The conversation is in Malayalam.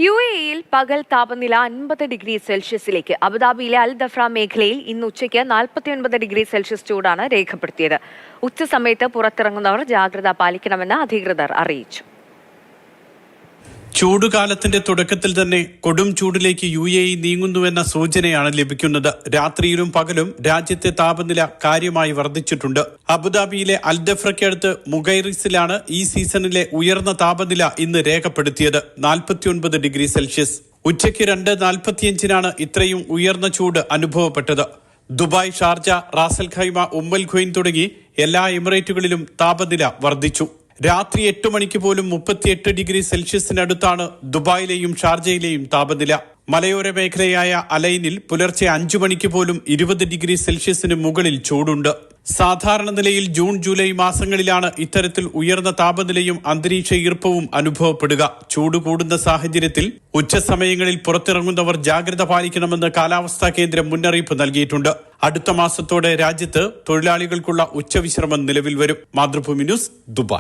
UAE-യിൽ പകൽ താപനില 50 ഡിഗ്രി സെൽഷ്യസിലേക്ക്. അബുദാബിയിലെ അൽ ദഫ്ര മേഖലയിൽ ഇന്ന് ഉച്ചയ്ക്ക് 49 ഡിഗ്രി സെൽഷ്യസ് ചൂടാണ് രേഖപ്പെടുത്തിയത്. ഉച്ചസമയത്ത് പുറത്തിറങ്ങുന്നവർ ജാഗ്രത പാലിക്കണമെന്ന് അധികൃതർ അറിയിച്ചു. ചൂടുകാലത്തിന്റെ തുടക്കത്തിൽ തന്നെ കൊടും ചൂടിലേക്ക് UAE നീങ്ങുന്നുവെന്ന സൂചനയാണ് ലഭിക്കുന്നത്. രാത്രിയിലും പകലും രാജ്യത്തെ താപനില കാര്യമായി വർദ്ധിച്ചിട്ടുണ്ട്. അബുദാബിയിലെ അൽ ദഫ്രയ്ക്കടുത്ത് മുഗൈറിസിലാണ് ഈ സീസണിലെ ഉയർന്ന താപനില ഇന്ന് രേഖപ്പെടുത്തിയത് 49 ഡിഗ്രി സെൽഷ്യസ്. ഉച്ചയ്ക്ക് 2:45 ഇത്രയും ഉയർന്ന ചൂട് അനുഭവപ്പെട്ടത്. Dubai, Sharjah, Ras al Khaimah, Umm al Quwain തുടങ്ങി എല്ലാ എമിറേറ്റുകളിലും താപനില വർദ്ധിച്ചു. രാത്രി 8 മണിക്ക് പോലും 38 ഡിഗ്രി സെൽഷ്യസിനടുത്താണ് ദുബായിലെയും ഷാർജയിലെയും താപനില. മലയോര മേഖലയായ അലൈനിൽ പുലർച്ചെ 5 മണിക്ക് പോലും 20 ഡിഗ്രി സെൽഷ്യസിന് മുകളിൽ ചൂടുണ്ട്. സാധാരണ നിലയിൽ ജൂൺ, ജൂലൈ മാസങ്ങളിലാണ് ഇത്തരത്തിൽ ഉയർന്ന താപനിലയും അന്തരീക്ഷ ഈർപ്പവും അനുഭവപ്പെടുക. ചൂട് കൂടുന്ന സാഹചര്യത്തിൽ ഉച്ചസമയങ്ങളിൽ പുറത്തിറങ്ങുന്നവർ ജാഗ്രത പാലിക്കണമെന്ന് കാലാവസ്ഥാ കേന്ദ്രം മുന്നറിയിപ്പ് നൽകിയിട്ടുണ്ട്. അടുത്ത മാസത്തോടെ രാജ്യത്ത് തൊഴിലാളികൾക്കുള്ള ഉച്ചവിശ്രമം നിലവിൽ വരും. Mathrubhumi news, Dubai.